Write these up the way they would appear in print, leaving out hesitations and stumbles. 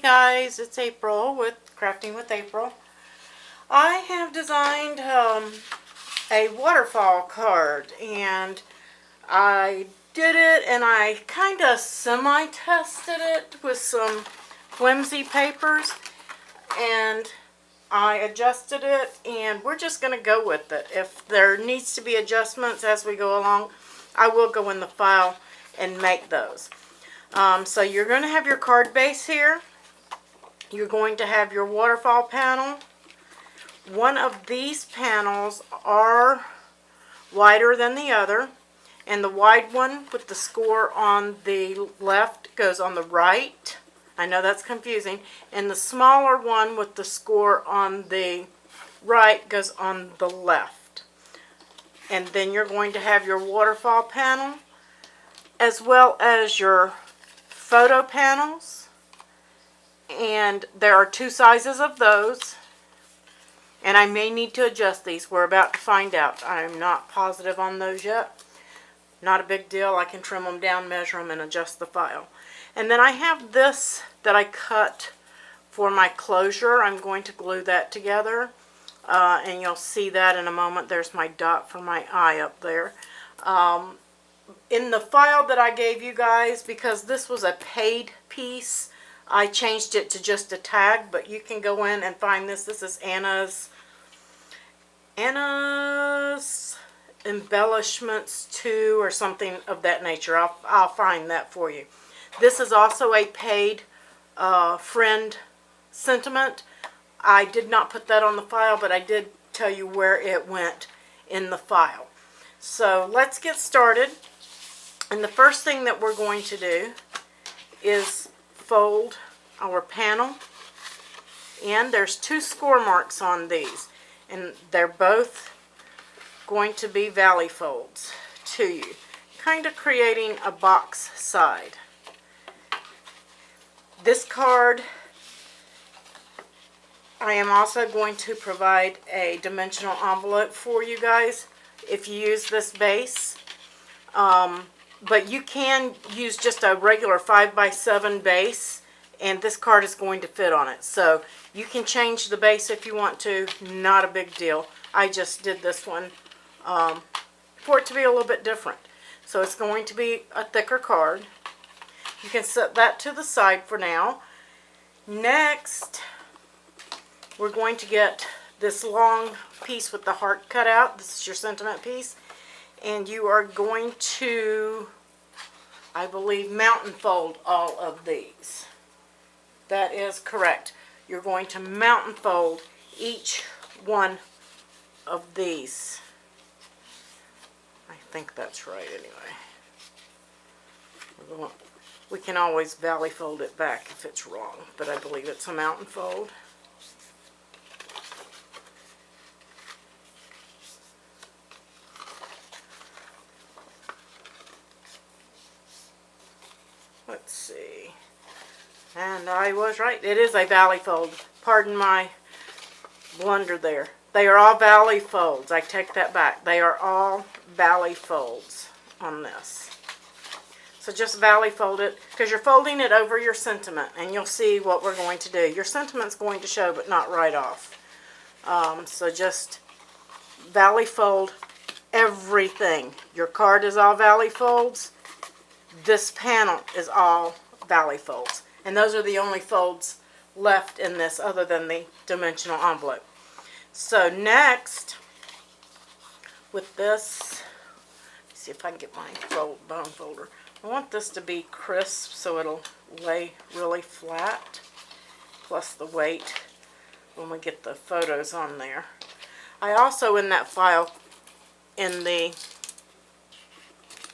guys, it's April with Crafting with April. I have designed a waterfall card, and I did it and I kind of semi-tested it with some flimsy papers, and I adjusted it, and we're just going to go with it. If there needs to be adjustments as we go along, I will go in the file and make those. So you're going to have your card base here. You're going to have your waterfall panel. One of these panels are wider than the other, and the wide one with the score on the left goes on the right. I know that's confusing. And the smaller one with the score on the right goes on the left. And then you're going to have your waterfall panel as well as your photo panels, and there are two sizes of those, and I may need to adjust these. We're about to find out. I'm not positive on those yet. Not a big deal. I can trim them down, measure them, and adjust the file. And then I have this that I cut for my closure. I'm going to glue that together, and you'll see that in a moment. There's my dot for my eye up there. In the file that I gave you guys, because this was a paid piece, I changed it to just a tag, but you can go in and find this. This is Anna's Embellishments 2 or something of that nature. I'll find that for you. This is also a paid friend sentiment. I did not put that on the file, but I did tell you where it went in the file. So let's get started. And the first thing that we're going to do is fold our panel. And there's two score marks on these, and they're both going to be valley folds to you, kind of creating a box side. This card, I am also going to provide a dimensional envelope for you guys if you use this base. But you can use just a regular 5x7 base, and this card is going to fit on it. So you can change the base if you want to. Not a big deal. I just did this one for it to be a little bit different. So it's going to be a thicker card. You can set that to the side for now. Next, we're going to get this long piece with the heart cut out. This is your sentiment piece. And you are going to, I believe, mountain fold all of these. That is correct. You're going to mountain fold each one of these. I think that's right anyway. We can always valley fold it back if it's wrong, but I believe it's a mountain fold. Let's see. And I was right. It is a valley fold. Pardon my blunder there. They are all valley folds. I take that back. They are all valley folds on this. So just valley fold it, because you're folding it over your sentiment, and you'll see what we're going to do. Your sentiment's going to show, but not right off. So just valley fold everything. Your card is all valley folds. This panel is all valley folds, and those are the only folds left in this other than the dimensional envelope. So next, with this, let's see if I can get my bone folder. I want this to be crisp so it'll lay really flat, plus the weight when we get the photos on there. I also, in that file,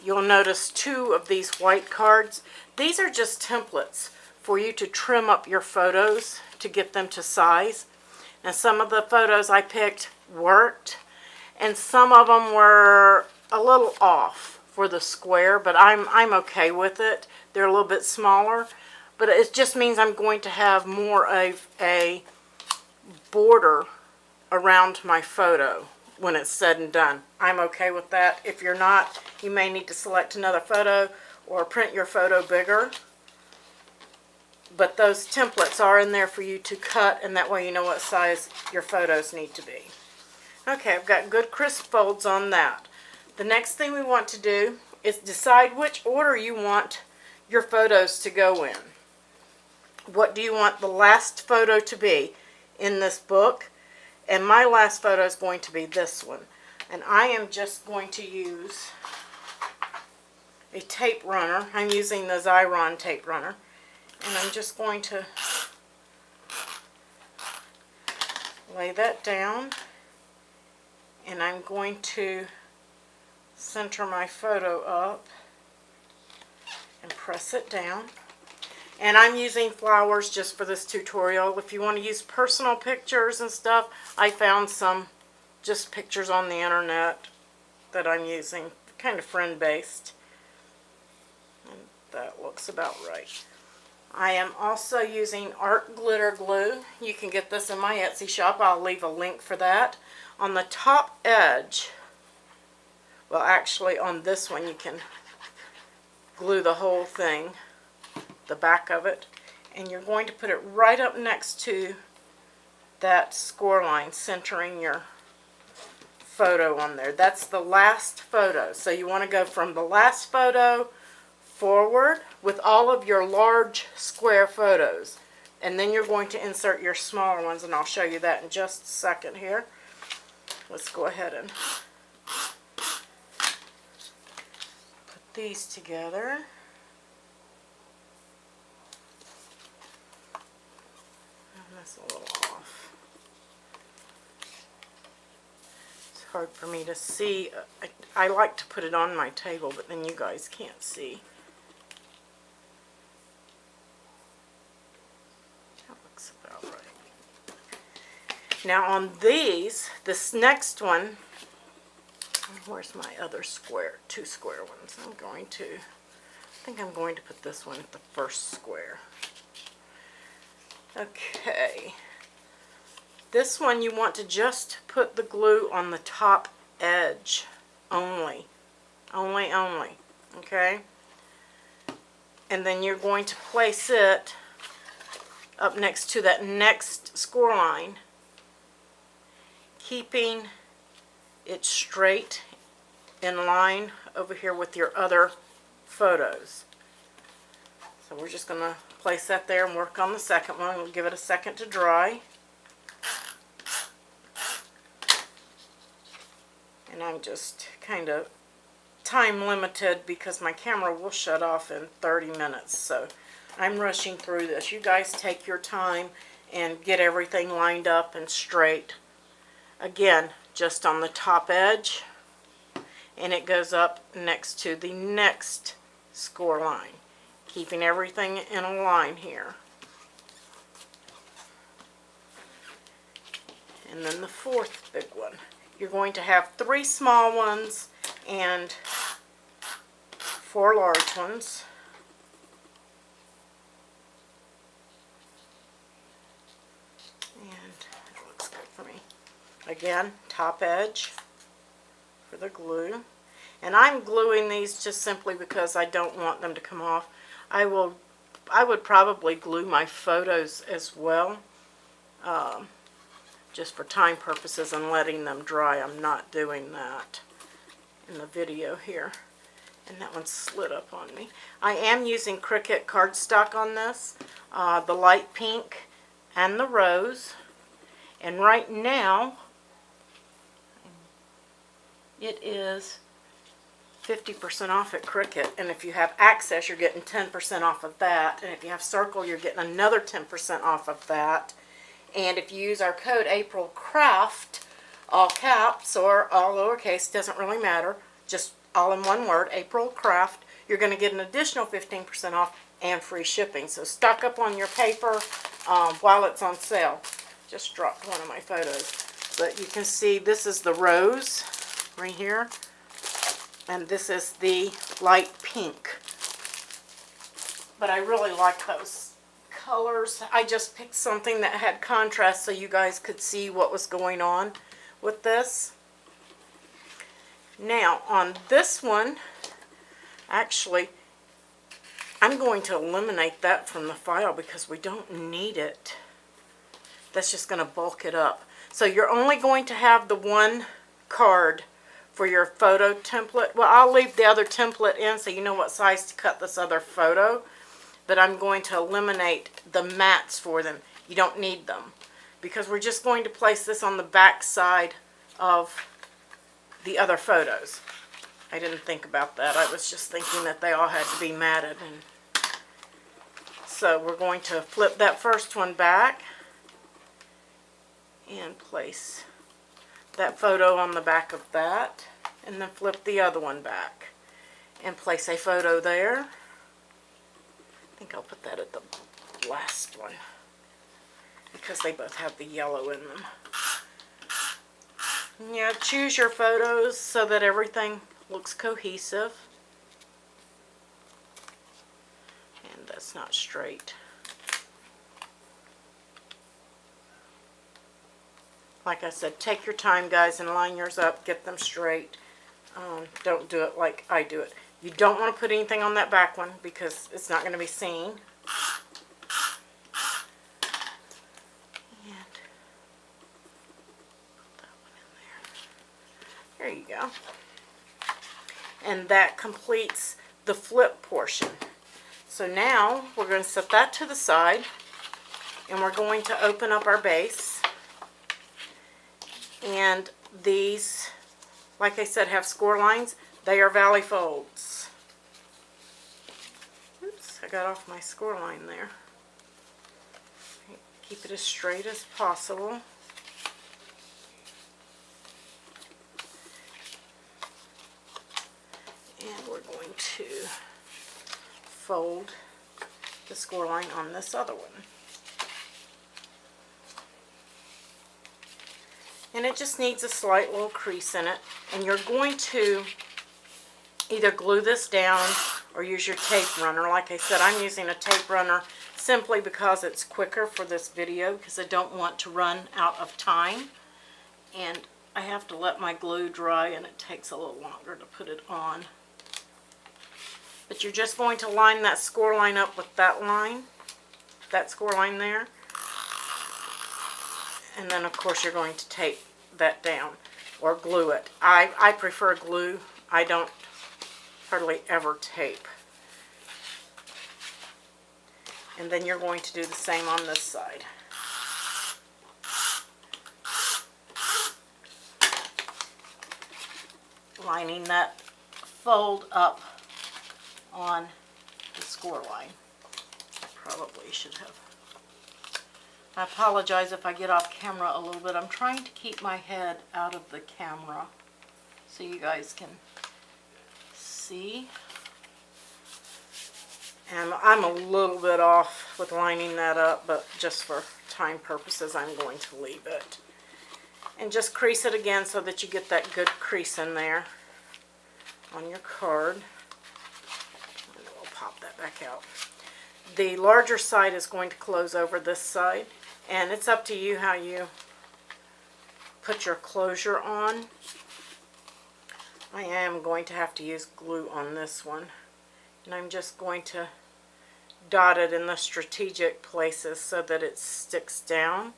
you'll notice two of these white cards. These are just templates for you to trim up your photos to get them to size. And some of the photos I picked worked, and some of them were a little off for the square, but I'm okay with it. They're a little bit smaller, but it just means I'm going to have more of a border around my photo when it's said and done. I'm okay with that. If you're not, you may need to select another photo or print your photo bigger. but those templates are in there for you to cut, and that way you know what size your photos need to be. Okay, I've got good crisp folds on that. The next thing we want to do is decide which order you want your photos to go in. What do you want the last photo to be in this book? And my last photo is going to be this one. And I am just going to use a tape runner. I'm using the Xyron tape runner. And I'm just going to lay that down. And I'm going to center my photo up and press it down. And I'm using flowers just for this tutorial. If you want to use personal pictures and stuff, I found some just pictures on the internet that I'm using, kind of friend-based. And that looks about right. I am also using art glitter glue. You can get this in my Etsy shop. I'll leave a link for that. On the top edge, well, actually on this one you can glue the whole thing, the back of it, and you're going to put it right up next to that score line, centering your photo on there. That's the last photo. So you want to go from the last photo forward with all of your large square photos, and then you're going to insert your smaller ones, and I'll show you that in just a second here. Let's go ahead and put these together. That's a little off. It's hard for me to see. I like to put it on my table, but then you guys can't see. That looks about right. Now on these, this next one, where's my other square, two square ones? I think I'm going to put this one at the first square. Okay, this one you want to just put the glue on the top edge only, okay? And then you're going to place it up next to that next score line, keeping it straight in line over here with your other photos. So we're just going to place that there and work on the second one. We'll give it a second to dry. And I'm just kind of time limited because my camera will shut off in 30 minutes. So I'm rushing through this. You guys take your time and get everything lined up and straight. Again, just on the top edge, and it goes up next to the next score line, keeping everything in a line here. And then the fourth big one. You're going to have 3 small ones and 4 large ones. And that looks good for me. Again, top edge for the glue. And I'm gluing these just simply because I don't want them to come off. I would probably glue my photos as well, just for time purposes and letting them dry. I'm not doing that in the video here. And that one slid up on me. I am using Cricut cardstock on this, the light pink and the rose. And right now, it is 50% off at Cricut, and if you have Access, you're getting 10% off of that, and if you have Circle, you're getting another 10% off of that. And if you use our code AprilCraft, all caps or all lowercase, doesn't really matter, just all in one word, AprilCraft, you're going to get an additional 15% off and free shipping. So stock up on your paper while it's on sale. Just dropped one of my photos, but you can see this is the rose right here. And this is the light pink. But I really like those colors. I just picked something that had contrast so you guys could see what was going on with this. Now, on this one, actually, I'm going to eliminate that from the file because we don't need it. That's just going to bulk it up. So you're only going to have the one card for your photo template. Well, I'll leave the other template in so you know what size to cut this other photo. But I'm going to eliminate the mats for them. You don't need them because we're just going to place this on the back side of the other photos. I didn't think about that. I was just thinking that they all had to be matted. And so we're going to flip that first one back and place that photo on the back of that, and then flip the other one back and place a photo there. I think I'll put that at the last one because they both have the yellow in them. Yeah, choose your photos so that everything looks cohesive. And that's not straight. Like I said, take your time, guys, and line yours up. Get them straight. Don't do it like I do it. You don't want to put anything on that back one because it's not going to be seen. And put that one in there. There you go. And that completes the flip portion. So now we're going to set that to the side, and we're going to open up our base. And these, like I said, have score lines. They are valley folds. Oops, I got off my score line there. Keep it as straight as possible. And we're going to fold the score line on this other one. And it just needs a slight little crease in it. And you're going to either glue this down or use your tape runner. Like I said, I'm using a tape runner simply because it's quicker for this video because I don't want to run out of time. And I have to let my glue dry and it takes a little longer to put it on. But you're just going to line that score line up with that line, that score line there. And then, of course, you're going to tape that down or glue it. I prefer glue. I don't hardly ever tape. And then you're going to do the same on this side. Lining that fold up on the score line. Probably should have. I apologize if I get off camera a little bit. I'm trying to keep my head out of the camera so you guys can see. And I'm a little bit off with lining that up, but just for time purposes, I'm going to leave it. And just crease it again so that you get that good crease in there on your card. And we'll pop that back out. The larger side is going to close over this side. And it's up to you how you put your closure on. I am going to have to use glue on this one. And I'm just going to dot it in the strategic places so that it sticks down.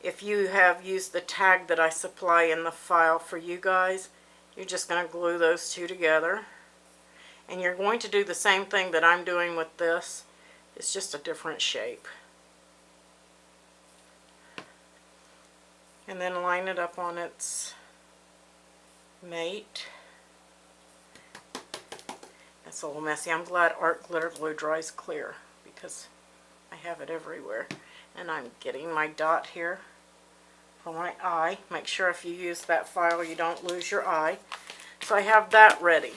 If you have used the tag that I supply in the file for you guys, you're just going to glue those two together. And you're going to do the same thing that I'm doing with this. It's just a different shape. And then line it up on its mate. That's a little messy. I'm glad art glitter glue dries clear because I have it everywhere. And I'm getting my dot here for my eye. Make sure if you use that file you don't lose your eye. So I have that ready.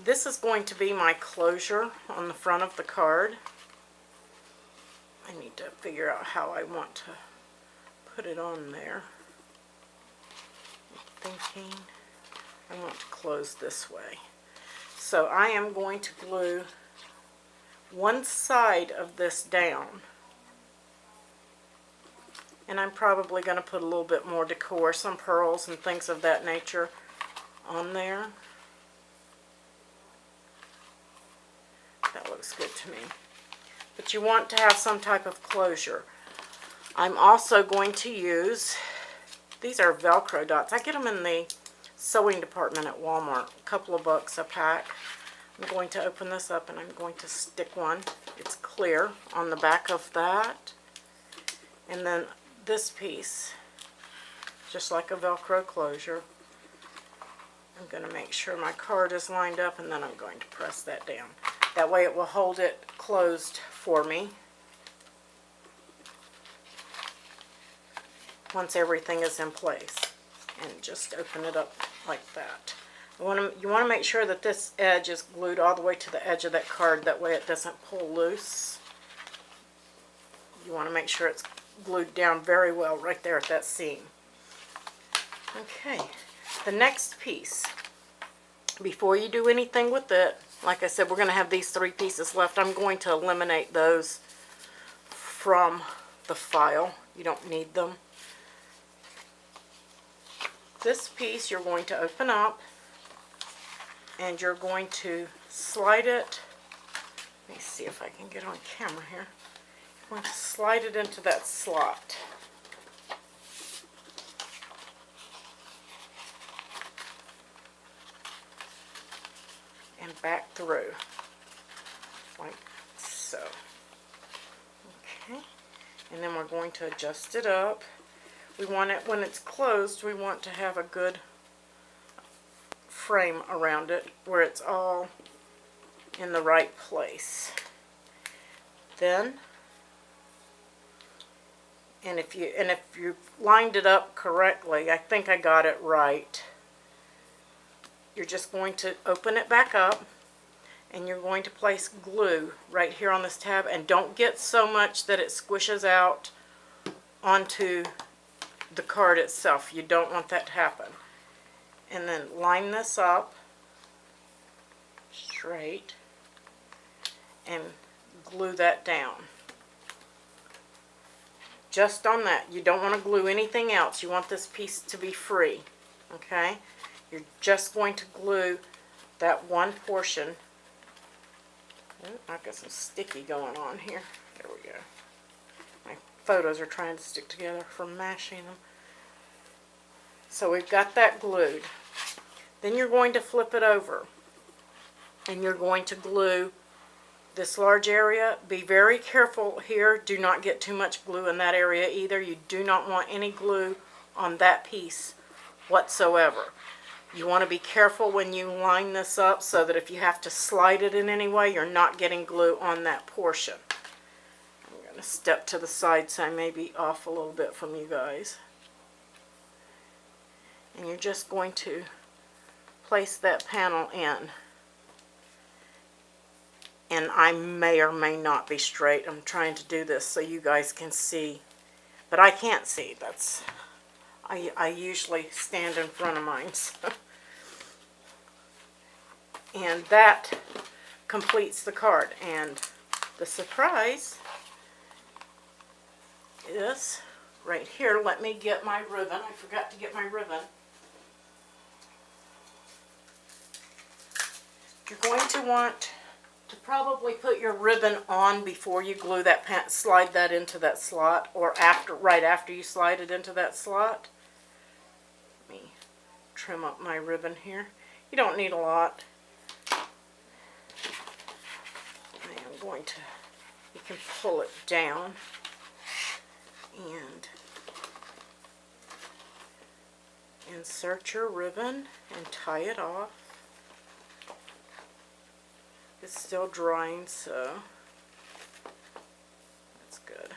This is going to be my closure on the front of the card. I need to figure out how I want to put it on there. I'm thinking I want to close this way. So I am going to glue one side of this down. And I'm probably going to put a little bit more decor, some pearls and things of that nature on there. That looks good to me. But you want to have some type of closure. I'm also going to use, these are Velcro dots. I get them in the sewing department at Walmart. A couple of bucks a pack. I'm going to open this up and I'm going to stick one. It's clear on the back of that. And then this piece, just like a Velcro closure. I'm going to make sure my card is lined up, and then I'm going to press that down. That way it will hold it closed for me once everything is in place. And just open it up like that. You want to make sure that this edge is glued all the way to the edge of that card. That way it doesn't pull loose. You want to make sure it's glued down very well right there at that seam. Okay. The next piece, before you do anything with it, like I said, we're going to have these 3 pieces left. I'm going to eliminate those from the file. You don't need them. This piece you're going to open up, and you're going to slide it. Let me see if I can get on camera here. You're going to slide it into that slot. And back through, like so. Okay, and then we're going to adjust it up. We want it, when it's closed, we want to have a good frame around it where it's all in the right place. Then, and if you lined it up correctly, I think I got it right. You're just going to open it back up, and you're going to place glue right here on this tab, and don't get so much that it squishes out onto the card itself. You don't want that to happen. And then line this up straight and glue that down. Just on that. You don't want to glue anything else. You want this piece to be free. Okay? You're just going to glue that one portion. Oh, I've got some sticky going on here. There we go. My photos are trying to stick together from mashing them. So we've got that glued. Then you're going to flip it over. And you're going to glue this large area. Be very careful here. Do not get too much glue in that area either. You do not want any glue on that piece whatsoever. You want to be careful when you line this up so that if you have to slide it in any way, you're not getting glue on that portion. I'm going to step to the side so I may be off a little bit from you guys. And you're just going to place that panel in. And I may or may not be straight. I'm trying to do this so you guys can see. But I can't see. I usually stand in front of mine. So. And that completes the card. And the surprise is right here. Let me get my ribbon. I forgot to get my ribbon. You're going to want to probably put your ribbon on before you glue that slide that into that slot, or right after you slide it into that slot. Let me trim up my ribbon here. You don't need a lot. I am going to, you can pull it down and insert your ribbon and tie it off. It's still drying, so that's good.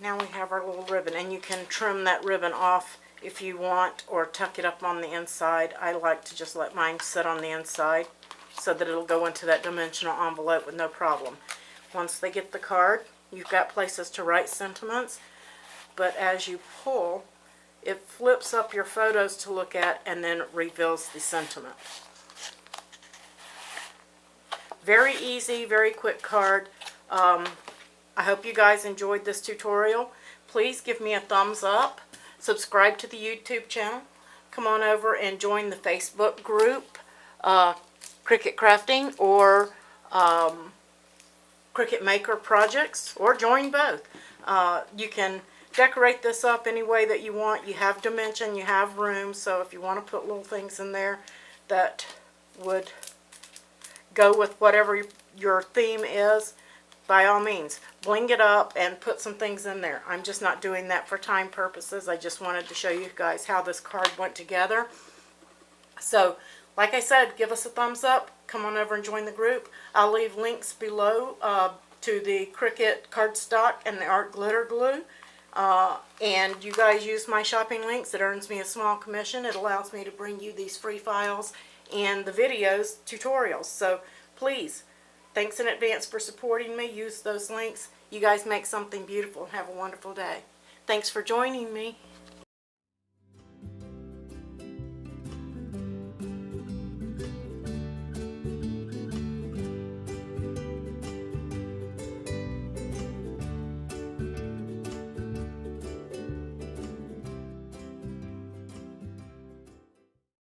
Now we have our little ribbon, and you can trim that ribbon off if you want, or tuck it up on the inside. I like to just let mine sit on the inside so that it'll go into that dimensional envelope with no problem. Once they get the card, you've got places to write sentiments, but as you pull, it flips up your photos to look at and then reveals the sentiment. Very easy, very quick card. I hope you guys enjoyed this tutorial. Please give me a thumbs up. Subscribe to the YouTube channel. come on over and join the Facebook group, Cricut Crafting, or Cricut Maker Projects, or join both. You can decorate this up any way that you want. You have dimension, you have room, so if you want to put little things in there that would go with whatever your theme is, by all means, bling it up and put some things in there. I'm just not doing that for time purposes. I just wanted to show you guys how this card went together. So, like I said, give us a thumbs up. Come on over and join the group. I'll leave links below to the Cricut cardstock and the art glitter glue. And you guys use my shopping links. It earns me a small commission. It allows me to bring you these free files and the videos, tutorials. So please, thanks in advance for supporting me. Use those links. You guys make something beautiful and have a wonderful day. Thanks for joining me.